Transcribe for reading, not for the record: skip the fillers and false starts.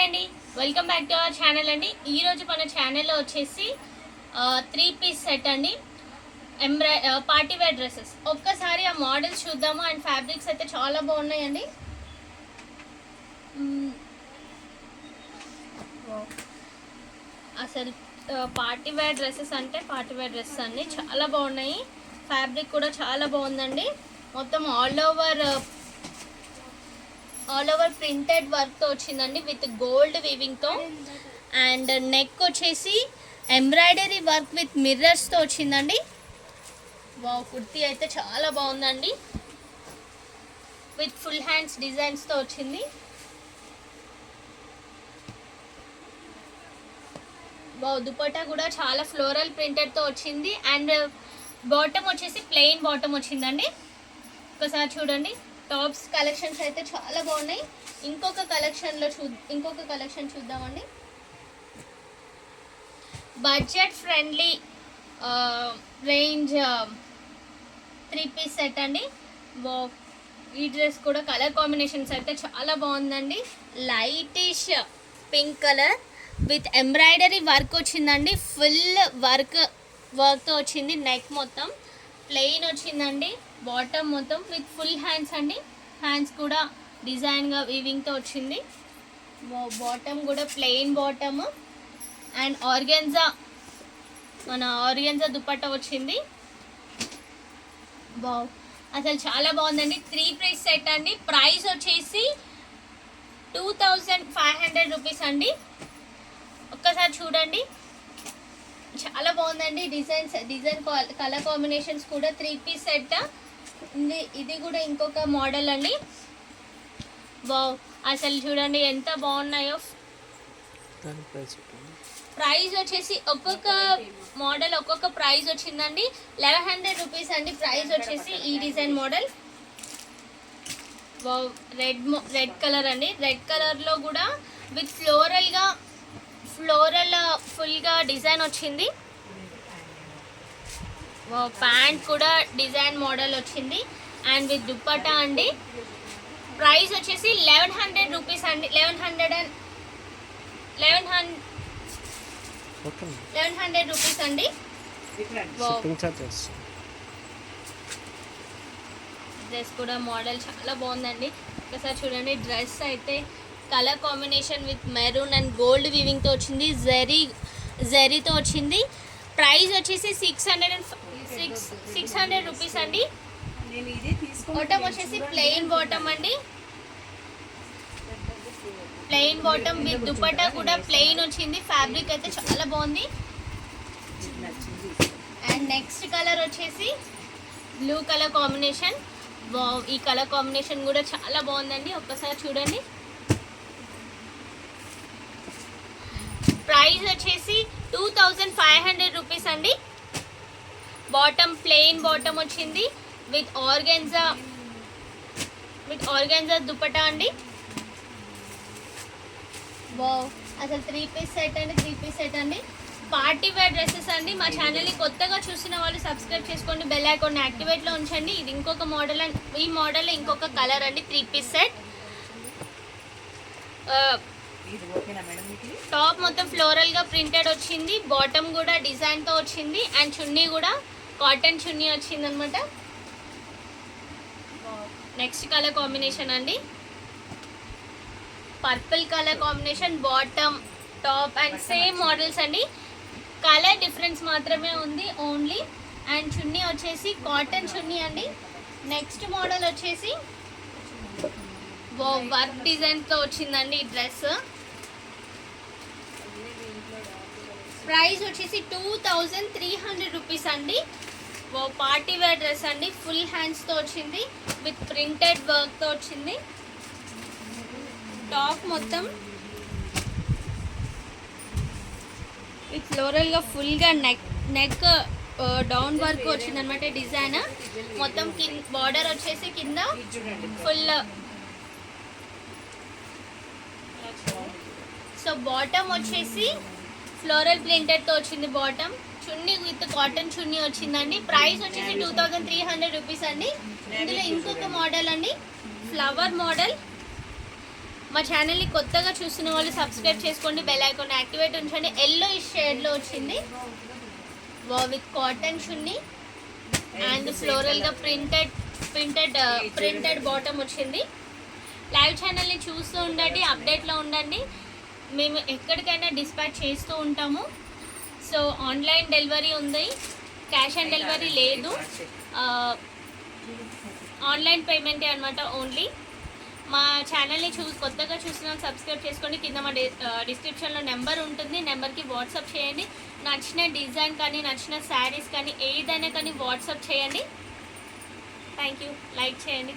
అండి, welcome back to our channel అండి. ఈరోజు మన ఛానల్లో వచ్చేసి 3 పీస్ సెట్ అండి, పార్టీ వేర్ డ్రెస్సెస్. ఒక్కసారి ఆ మోడల్స్ చూద్దాము. అండ్ ఫ్యాబ్రిక్స్ అయితే చాలా బాగున్నాయండి. అసలు పార్టీ వేర్ డ్రెస్సెస్ అంటే పార్టీ వేర్ డ్రెస్సెస్ అన్నీ చాలా బాగున్నాయి. ఫ్యాబ్రిక్ కూడా చాలా బాగుందండి. మొత్తం ఆల్ ఓవర్ ప్రింటెడ్ వర్క్తో వచ్చిందండి, విత్ గోల్డ్ వీవింగ్తో. అండ్ నెక్ వచ్చేసి ఎంబ్రాయిడరీ వర్క్ విత్ మిర్రర్స్తో వచ్చిందండి. వావ్, కుర్తీ అయితే చాలా బాగుందండి, విత్ ఫుల్ హ్యాండ్స్ డిజైన్స్తో వచ్చింది. వావ్, దుపట్టా కూడా చాలా ఫ్లోరల్ ప్రింటెడ్తో వచ్చింది. అండ్ బాటమ్ వచ్చేసి ప్లెయిన్ బాటమ్ వచ్చిందండి. ఒకసారి చూడండి, టాప్స్ కలెక్షన్స్ అయితే చాలా బాగున్నాయి. ఇంకొక కలెక్షన్ చూద్దామండి. Budget friendly range 3 piece set అండి. ఈ డ్రెస్ కూడా కలర్ కాంబినేషన్స్ అయితే చాలా బాగుందండి. Lightish pink colour with embroidery work వచ్చిందండి. ఫుల్ వర్క్తో వచ్చింది. నెక్ మొత్తం ప్లెయిన్ వచ్చిందండి. బాటమ్ మొత్తం విత్ ఫుల్ హ్యాండ్స్ అండి. హ్యాండ్స్ కూడా డిజైన్గా వీవింగ్తో వచ్చింది. బాటమ్ కూడా plain bottom. And organza dupatta వచ్చింది. బావ్, అసలు చాలా బాగుందండి. 3 పీస్ సెట్ అండి. ప్రైస్ వచ్చేసి 2500 రూపీస్ అండి. ఒక్కసారి చూడండి, చాలా బాగుందండి. డిజైన్ కలర్ కాంబినేషన్స్ కూడా 3 పీస్ సెట్. ఇది కూడా ఇంకొక మోడల్ అండి. వావ్, అసలు చూడండి ఎంత బాగున్నాయో. ప్రైస్ వచ్చేసి ఒక్కొక్క మోడల్ ఒక్కొక్క ప్రైస్ వచ్చిందండి. 1100 రూపీస్ అండి ప్రైస్ వచ్చేసి. ఈ design model wow, red colour అండి. రెడ్ కలర్లో కూడా విత్ ఫ్లోరల్ ఫుల్గా డిజైన్ వచ్చింది. ప్యాంట్ కూడా డిజైన్ మోడల్ వచ్చింది. అండ్ విత్ దుప్పట్టా అండి. ప్రైస్ వచ్చేసి 1100 రూపీస్ అండి. 1100 రూపీస్ అండి. డ్రెస్ కూడా మోడల్ చాలా బాగుందండి. ఒకసారి చూడండి, డ్రెస్ అయితే colour combination with maroon and gold వీవింగ్తో వచ్చింది. జరీతో వచ్చింది. ప్రైస్ వచ్చేసి 600 రూపీస్ అండి. బాటమ్ వచ్చేసి ప్లెయిన్ బాటమ్ అండి. ప్లెయిన్ బాటమ్ విత్ దుపట్టా కూడా ప్లెయిన్ వచ్చింది. ఫ్యాబ్రిక్ అయితే చాలా బాగుంది. అండ్ నెక్స్ట్ కలర్ వచ్చేసి బ్లూ కలర్ కాంబినేషన్. ఈ కలర్ కాంబినేషన్ కూడా చాలా బాగుందండి. ఒక్కసారి చూడండి. ప్రైస్ వచ్చేసి 2500 రూపీస్ అండి. బాటమ్ ప్లెయిన్ బాటమ్ వచ్చింది విత్ ఆర్గాన్జా దుపట్టా అండి. వావ్, అసలు 3 పీస్ సెట్ అండి. పార్టీ వేర్ డ్రెస్సెస్ అండి. మా ఛానల్ని కొత్తగా చూసిన వాళ్ళు సబ్స్క్రైబ్ చేసుకోండి, బెల్ ఐకాన్ని యాక్టివేట్లో ఉంచండి. ఇది ఇంకొక మోడల్ అండ్ ఈ మోడల్ ఇంకొక కలర్ అండి. 3 పీస్ సెట్. టాప్ మొత్తం ఫ్లోరల్గా ప్రింటెడ్ వచ్చింది. బాటమ్ కూడా డిజైన్తో వచ్చింది. అండ్ చున్నీ కూడా కాటన్ చున్నీ వచ్చింది అనమాట. నెక్స్ట్ కలర్ కాంబినేషన్ అండి, purple colour combination. Bottom top and same models అండి. కలర్ డిఫరెన్స్ మాత్రమే ఉంది ఓన్లీ. అండ్ చున్నీ వచ్చేసి కాటన్ చున్నీ అండి. నెక్స్ట్ మోడల్ వచ్చేసి వర్క్ డిజైన్తో వచ్చిందండి ఈ డ్రెస్. ప్రైస్ వచ్చేసి 2300 రూపీస్ అండి. పార్టీ వేర్ డ్రెస్ అండి. ఫుల్ హ్యాండ్స్తో వచ్చింది విత్ ప్రింటెడ్ వర్క్తో వచ్చింది. టాప్ మొత్తం విత్ ఫ్లోరల్గా ఫుల్గా నెక్ డౌన్ వర్క్ వచ్చింది అనమాట. డిజైన్ మొత్తం బార్డర్ వచ్చేసి కింద ఫుల్. సో బాటమ్ వచ్చేసి ఫ్లోరల్ ప్రింటెడ్తో వచ్చింది. బాటమ్ చున్నీ విత్ కాటన్ చున్నీ వచ్చిందండి. ప్రైస్ వచ్చేసి 2300 రూపీస్ అండి. ఇందులో ఇంకొక మోడల్ అండి, ఫ్లవర్ మోడల్. మా ఛానల్ని కొత్తగా చూస్తున్న వాళ్ళు సబ్స్క్రైబ్ చేసుకోండి, బెల్ ఐకాన్ యాక్టివేట్ ఉంచండి. ఎల్లో షేడ్లో వచ్చింది విత్ కాటన్ చున్నీ అండ్ ఫ్లోరల్గా ప్రింటెడ్ బాటమ్ వచ్చింది. లైవ్ ఛానల్ని చూస్తూ ఉండండి, అప్డేట్లో ఉండండి. మేము ఎక్కడికైనా డిస్పాచ్ చేస్తూ ఉంటాము. సో ఆన్లైన్ డెలివరీ ఉంది, క్యాష్ ఆన్ డెలివరీ లేదు, ఆన్లైన్ పేమెంటే అనమాట ఓన్లీ. మా ఛానల్ని కొత్తగా చూసిన సబ్స్క్రైబ్ చేసుకోండి. కింద మా డిస్క్రిప్షన్లో నెంబర్ ఉంటుంది, నెంబర్కి వాట్సాప్ చేయండి. నచ్చిన డిజైన్ కానీ నచ్చిన శారీస్ కానీ ఏదైనా కానీ వాట్సాప్ చేయండి. Thank you. లైక్ చేయండి.